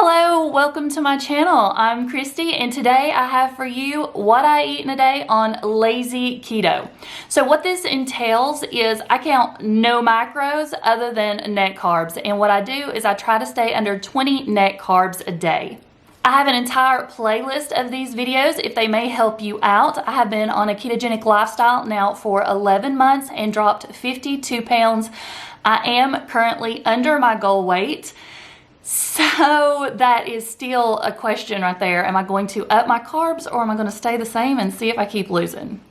Hello, welcome to my channel. I'm Kristi, and today I have for you what I eat in a day on lazy keto. So what this entails is I count no macros other than net carbs, and what I do is I try to stay under 20 net carbs a day. I have an entire playlist of these videos if they may help you out. I have been on a ketogenic lifestyle now for 11 months and dropped 52 pounds. I am currently under my goal weight. So that is still a question right there. Am I going to up my carbs or am I going to stay the same and see if I keep losing?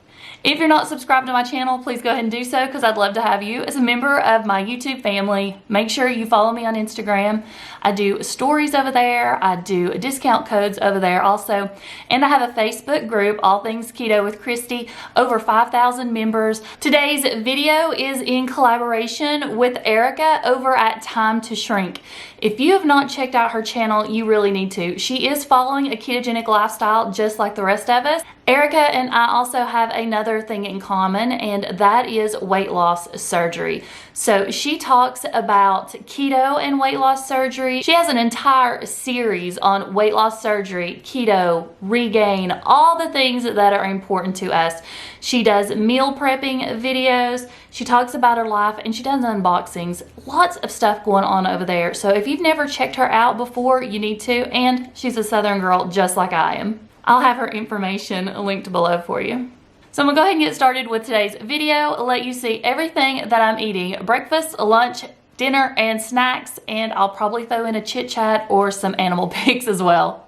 If you're not subscribed to my channel, please go ahead and do so because I'd love to have you as a member of my YouTube family. Make sure you follow me on Instagram. I do stories over there. I do discount codes over there also. And I have a Facebook group, All Things Keto with Kristi, over 5,000 members. Today's video is in collaboration with Erika over at Time to Shrink. If you have not checked out her channel, you really need to. She is following a ketogenic lifestyle just like the rest of us. Erika and I also have another thing in common, and that is weight loss surgery. So she talks about keto and weight loss surgery. She has an entire series on weight loss surgery, keto, regain, all the things that are important to us. She does meal prepping videos. She talks about her life and she does unboxings. Lots of stuff going on over there. So if you've never checked her out before, you need to. And she's a Southern girl just like I am. I'll have her information linked below for you. So I'm gonna go ahead and get started with today's video, let you see everything that I'm eating, breakfast, lunch, dinner, and snacks, and I'll probably throw in a chit chat or some animal pics as well.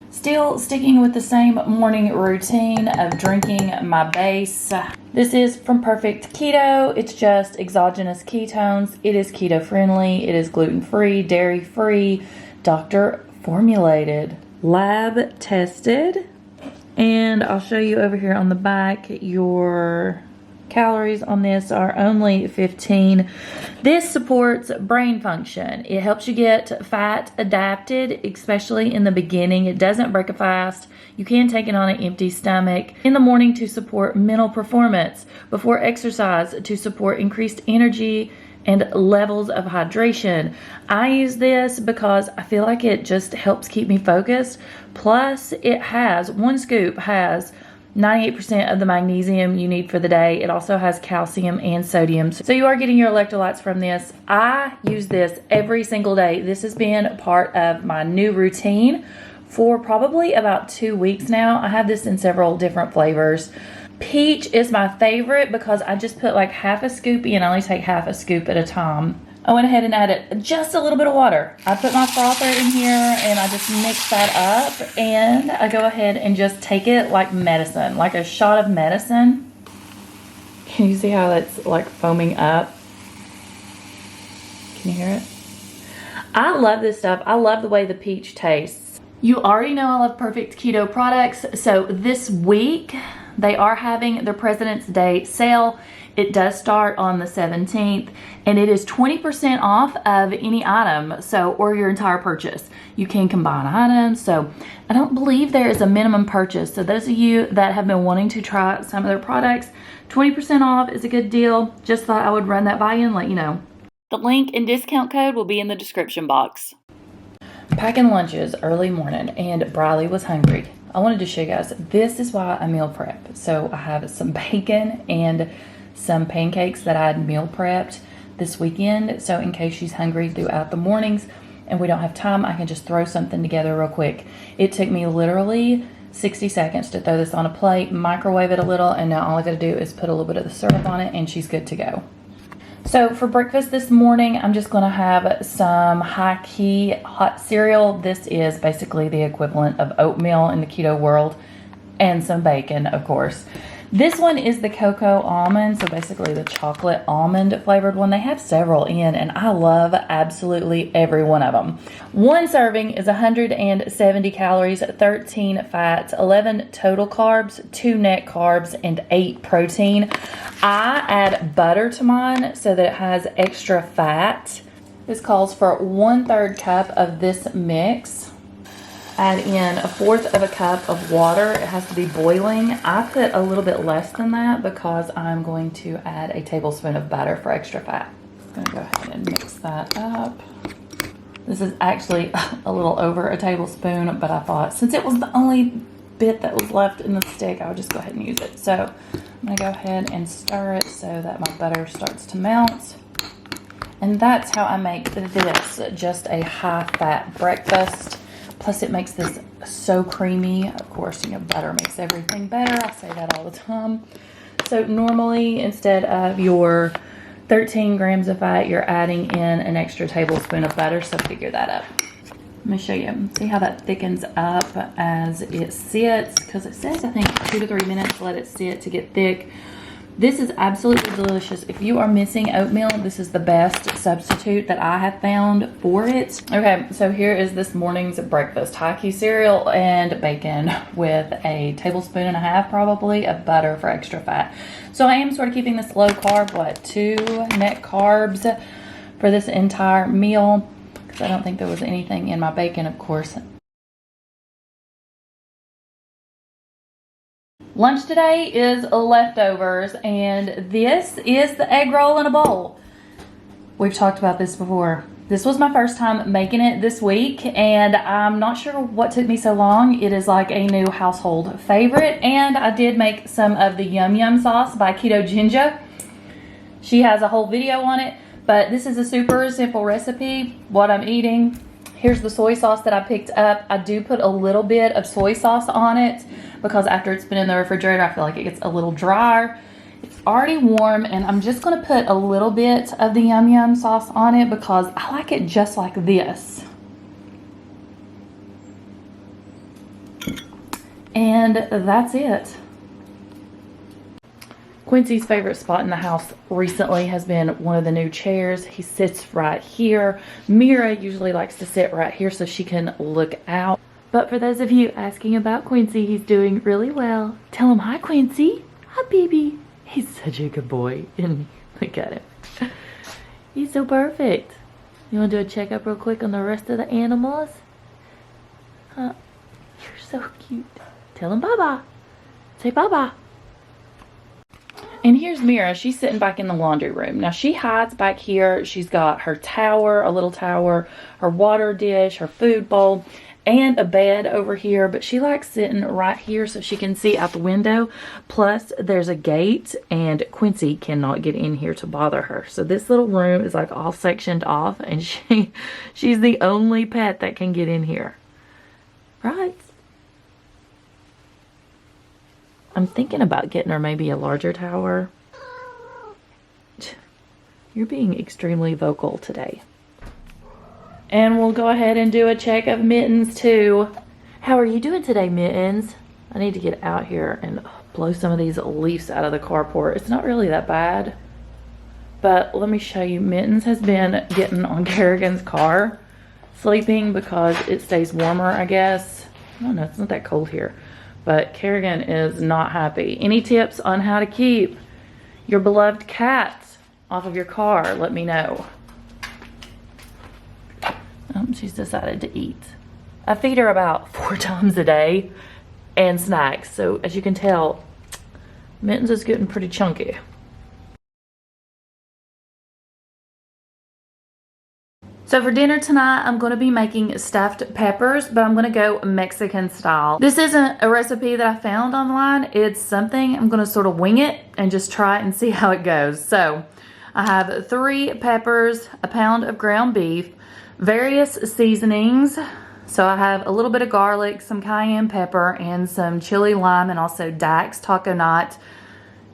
Still sticking with the same morning routine of drinking my base. This is from Perfect Keto. It's just exogenous ketones. It is keto friendly. It is gluten-free, dairy-free, doctor formulated, lab tested. And I'll show you over here on the back, your calories on this are only 15. This supports brain function. It helps you get fat adapted, especially in the beginning. It doesn't break fast. You can take it on an empty stomach. In the morning to support mental performance. Before exercise to support increased energy and levels of hydration. I use this because I feel like it just helps keep me focused. Plus, it has, one scoop has 98% of the magnesium you need for the day. It also has calcium and sodium. So you are getting your electrolytes from this. I use this every single day. This has been part of my new routine for probably about 2 weeks now. I have this in several different flavors. Peach is my favorite because I just put like half a scoop in. I only take half a scoop at a time. I went ahead and added just a little bit of water. I put my frother in here and I just mix that up, and I go ahead and just take it like medicine, like a shot of medicine. Can you see how that's like foaming up? Can you hear it? I love this stuff. I love the way the peach tastes. You already know I love Perfect Keto products. So this week they are having their President's Day sale. It does start on the 17th, and it is 20% off of any item, or your entire purchase. You can combine items, so I don't believe there is a minimum purchase. So those of you that have been wanting to try some of their products, 20% off is a good deal. Just thought I would run that by you and let you know. The link and discount code will be in the description box. Packing lunches early morning, and Briley was hungry. I wanted to show you guys, this is why I meal prep. So I have some bacon and some pancakes that I had meal prepped this weekend. So in case she's hungry throughout the mornings and we don't have time, I can just throw something together real quick. It took me literally 60 seconds to throw this on a plate, microwave it a little, and now all I gotta do is put a little bit of the syrup on it and she's good to go. So for breakfast this morning, I'm just gonna have some high-key hot cereal. This is basically the equivalent of oatmeal in the keto world, and some bacon, of course. This one is the cocoa almond, so basically the chocolate almond flavored one. They have several in, and I love absolutely every one of them. One serving is 170 calories, 13 fats, 11 total carbs, 2 net carbs, and 8 protein. I add butter to mine so that it has extra fat. This calls for 1/3 cup of this mix. Add in 1/4 of a cup of water. It has to be boiling. I put a little bit less than that because I'm going to add a tablespoon of butter for extra fat. I'm gonna go ahead and mix that up. This is actually a little over a tablespoon, but I thought since it was the only bit that was left in the stick, I would just go ahead and use it. So I'm gonna go ahead and stir it so that my butter starts to melt. And that's how I make this, just a high-fat breakfast. Plus it makes this so creamy. Of course, you know, butter makes everything better. I say that all the time. So normally, instead of your 13 grams of fat, you're adding in an extra tablespoon of butter, so figure that out. Let me show you. See how that thickens up as it sits? Because it says, I think, 2 to 3 minutes, let it sit to get thick. This is absolutely delicious. If you are missing oatmeal, this is the best substitute that I have found for it. Okay, so here is this morning's breakfast. High Q cereal and bacon with a tablespoon and a half probably of butter for extra fat. So I am sort of keeping this low carb, 2 net carbs for this entire meal, because I don't think there was anything in my bacon, of course. Lunch today is leftovers, and this is the egg roll in a bowl. We've talked about this before. This was my first time making it this week, and I'm not sure what took me so long. It is like a new household favorite, and I did make some of the Yum Yum sauce by Keto Ginger. She has a whole video on it, but this is a super simple recipe. What I'm eating, here's the soy sauce that I picked up. I do put a little bit of soy sauce on it because after it's been in the refrigerator, I feel like it gets a little drier. It's already warm, and I'm just gonna put a little bit of the Yum Yum sauce on it because I like it just like this. And that's it. Quincy's favorite spot in the house recently has been one of the new chairs. He sits right here. Mira usually likes to sit right here so she can look out. But for those of you asking about Quincy, he's doing really well. Tell him hi, Quincy. Hi, baby. He's such a good boy, isn't he? Look at him. He's so perfect. You want to do a checkup real quick on the rest of the animals? Huh? You're so cute. Tell him bye-bye. Say bye-bye. And here's Mira. She's sitting back in the laundry room. Now, she hides back here. She's got her tower, a little tower, her water dish, her food bowl, and a bed over here. But she likes sitting right here so she can see out the window. Plus, there's a gate, and Quincy cannot get in here to bother her. So this little room is like all sectioned off, and she's the only pet that can get in here. Right? I'm thinking about getting her maybe a larger tower. You're being extremely vocal today. And we'll go ahead and do a check of Mittens too. How are you doing today, Mittens? I need to get out here and blow some of these leaves out of the carport. It's not really that bad. But let me show you. Mittens has been getting on Kerrigan's car, sleeping because it stays warmer, I guess. I don't know, it's not that cold here. But Kerrigan is not happy. Any tips on how to keep your beloved cat off of your car? Let me know. She's decided to eat. I feed her about 4 times a day and snacks. So as you can tell, Mittens is getting pretty chunky. So for dinner tonight, I'm going to be making stuffed peppers, but I'm going to go Mexican style. This isn't a recipe that I found online. It's something I'm going to sort of wing it and just try it and see how it goes. So I have 3 peppers, a pound of ground beef, various seasonings. So I have a little bit of garlic, some cayenne pepper, and some chili lime, and also Dax taco nut,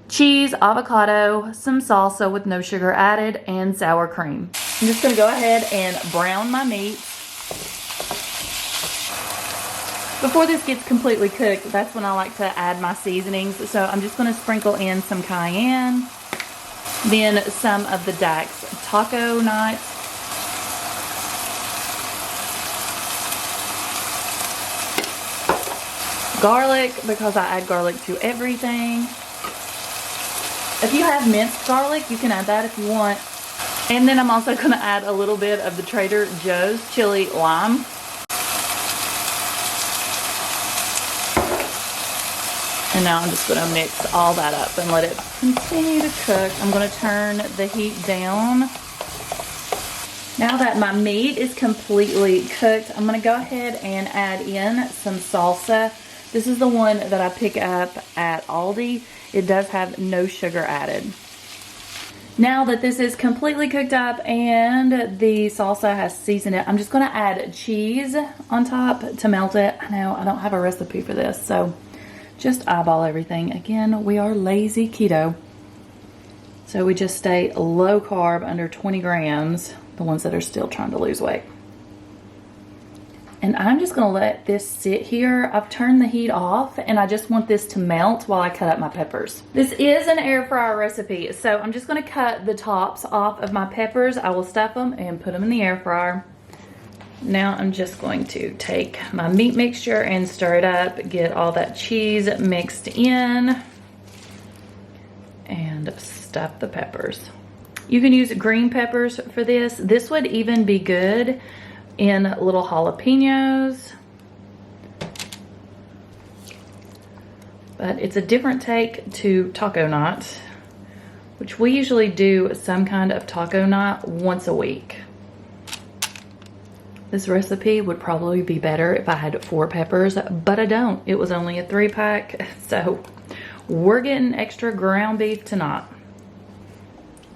cheese, avocado, some salsa with no sugar added, and sour cream. I'm just going to go ahead and brown my meat. Before this gets completely cooked, that's when I like to add my seasonings. So I'm just going to sprinkle in some cayenne, then some of the Dax taco nut, garlic, because I add garlic to everything. If you have minced garlic, you can add that if you want. And then I'm also going to add a little bit of the Trader Joe's chili lime. And now I'm just going to mix all that up and let it continue to cook. I'm going to turn the heat down Now that my meat is completely cooked, I'm gonna go ahead and add in some salsa. This is the one that I pick up at Aldi. It does have no sugar added. Now that this is completely cooked up and the salsa has seasoned it, I'm just gonna add cheese on top to melt it. I know I don't have a recipe for this, so just eyeball everything. Again, we are lazy keto, so we just stay low carb, under 20 grams, the ones that are still trying to lose weight. And I'm just gonna let this sit here. I've turned the heat off and I just want this to melt while I cut up my peppers. This is an air fryer recipe, so I'm just gonna cut the tops off of my peppers. I will stuff them and put them in the air fryer. Now I'm just going to take my meat mixture and stir it up, get all that cheese mixed in, and stuff the peppers. You can use green peppers for this. This would even be good in little jalapenos, but it's a different take to taco night, which we usually do some kind of taco night once a week. This recipe would probably be better if I had 4 peppers, but I don't. It was only a 3-pack, so we're getting extra ground beef tonight.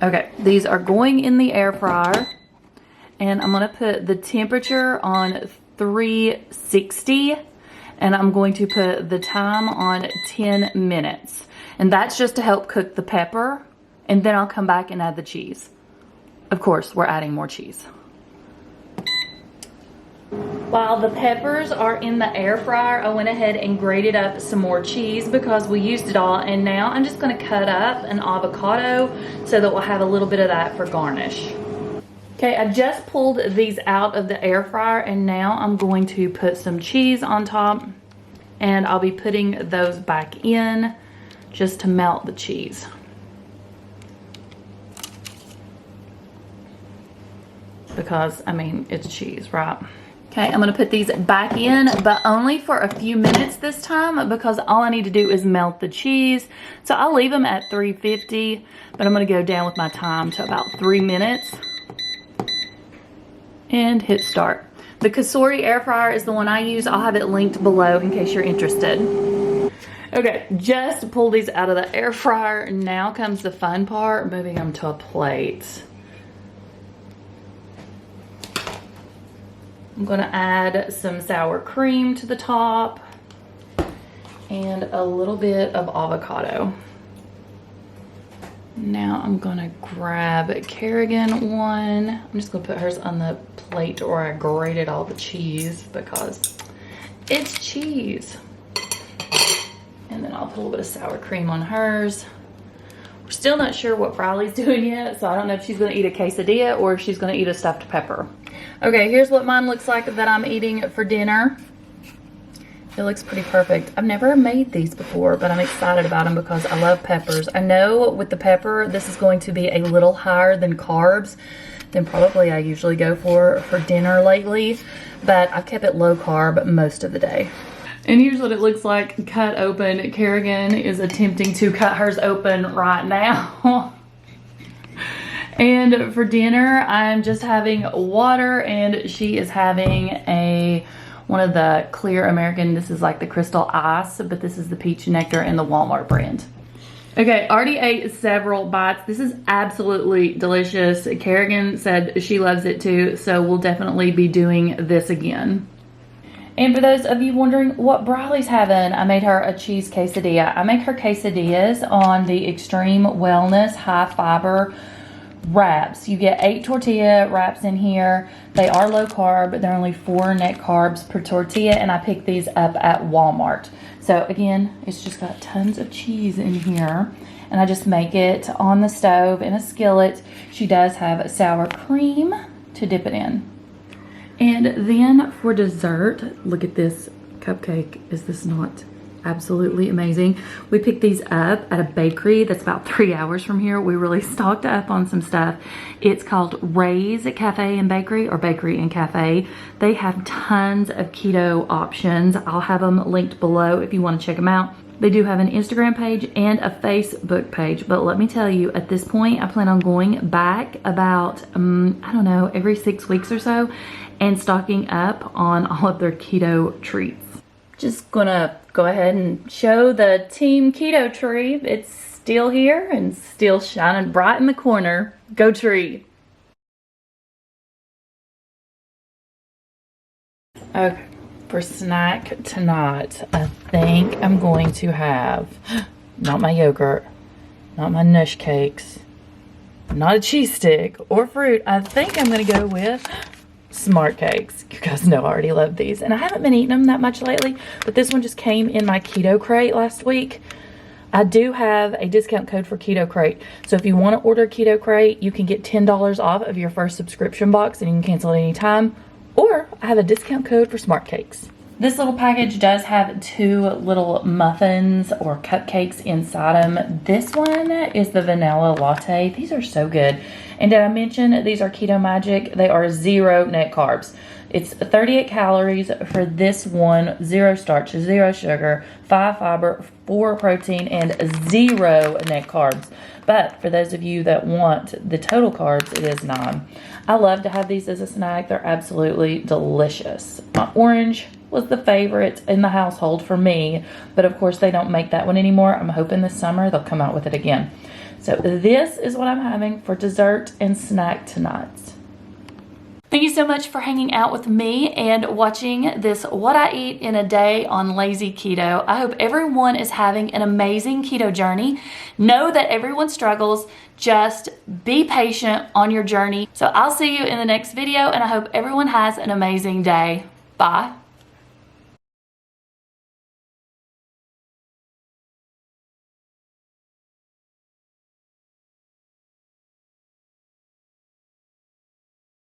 Okay, these are going in the air fryer. And I'm gonna put the temperature on 360, and I'm going to put the time on 10 minutes. And that's just to help cook the pepper, and then I'll come back and add the cheese. Of course, we're adding more cheese. While the peppers are in the air fryer, I went ahead and grated up some more cheese because we used it all, and now I'm just gonna cut up an avocado so that we'll have a little bit of that for garnish. Okay, I just pulled these out of the air fryer, and now I'm going to put some cheese on top, and I'll be putting those back in just to melt the cheese. Because, I mean, it's cheese, right? Okay, I'm gonna put these back in, but only for a few minutes this time because all I need to do is melt the cheese. So I'll leave them at 350, but I'm gonna go down with my time to about 3 minutes. And hit start. The Cosori Air Fryer is the one I use. I'll have it linked below in case you're interested. Okay, just pull these out of the air fryer. Now comes the fun part, moving them to a plate. I'm gonna add some sour cream to the top and a little bit of avocado. Now I'm gonna grab Kerrigan one. I'm just gonna put hers on the plate where I grated all the cheese because it's cheese. And then I'll put a little bit of sour cream on hers. We're still not sure what Riley's doing yet, so I don't know if she's gonna eat a quesadilla or if she's gonna eat a stuffed pepper. Okay, here's what mine looks like that I'm eating for dinner. It looks pretty perfect. I've never made these before, but I'm excited about them because I love peppers. I know with the pepper, this is going to be a little higher than carbs than probably I usually go for dinner lately, but I've kept it low carb most of the day. And here's what it looks like cut open. Kerrigan is attempting to cut hers open right now. And for dinner, I'm just having water, and she is having one of the clear American, this is like the Crystal Ice, but this is the peach nectar in the Walmart brand. Okay, already ate several bites. This is absolutely delicious. Kerrigan said she loves it too, so we'll definitely be doing this again. And for those of you wondering what Briley's having, I made her a cheese quesadilla. I make her quesadillas on the Extreme Wellness High Fiber wraps. You get 8 tortilla wraps in here. They are low carb. They're only 4 net carbs per tortilla, and I picked these up at Walmart. So again, it's just got tons of cheese in here, and I just make it on the stove in a skillet. She does have sour cream to dip it in. And then for dessert, look at this cupcake. Is this not absolutely amazing? We picked these up at a bakery that's about 3 hours from here. We really stocked up on some stuff. It's called Ray's Cafe and Bakery, or Bakery and Cafe. They have tons of keto options. I'll have them linked below if you want to check them out. They do have an Instagram page and a Facebook page, but let me tell you, at this point, I plan on going back about, I don't know, every 6 weeks or so and stocking up on all of their keto treats. Just gonna go ahead and show the Team Keto tree. It's still here and still shining bright in the corner. Go tree. Okay. For snack tonight, I think I'm going to have not my yogurt, not my nush cakes, not a cheese stick or fruit. I think I'm going to go with Smart Cakes. You guys know I already love these, and I haven't been eating them that much lately, but this one just came in my Keto Crate last week. I do have a discount code for Keto Crate, so if you want to order Keto Crate, you can get $10 off of your first subscription box, and you can cancel at any time. Or I have a discount code for Smart Cakes. This little package does have 2 little muffins or cupcakes inside them. This one is the vanilla latte. These are so good. And did I mention these are Keto Magic? They are 0 net carbs. It's 38 calories for this one, 0 starch, 0 sugar, 5 fiber, 4 protein, and 0 net carbs. But for those of you that want the total carbs, it is 9. I love to have these as a snack. They're absolutely delicious. My orange was the favorite in the household for me, but of course they don't make that one anymore. I'm hoping this summer they'll come out with it again. So this is what I'm having for dessert and snack tonight. Thank you so much for hanging out with me and watching this What I Eat in a Day on Lazy Keto. I hope everyone is having an amazing keto journey. Know that everyone struggles. Just be patient on your journey. So I'll see you in the next video, and I hope everyone has an amazing day. Bye.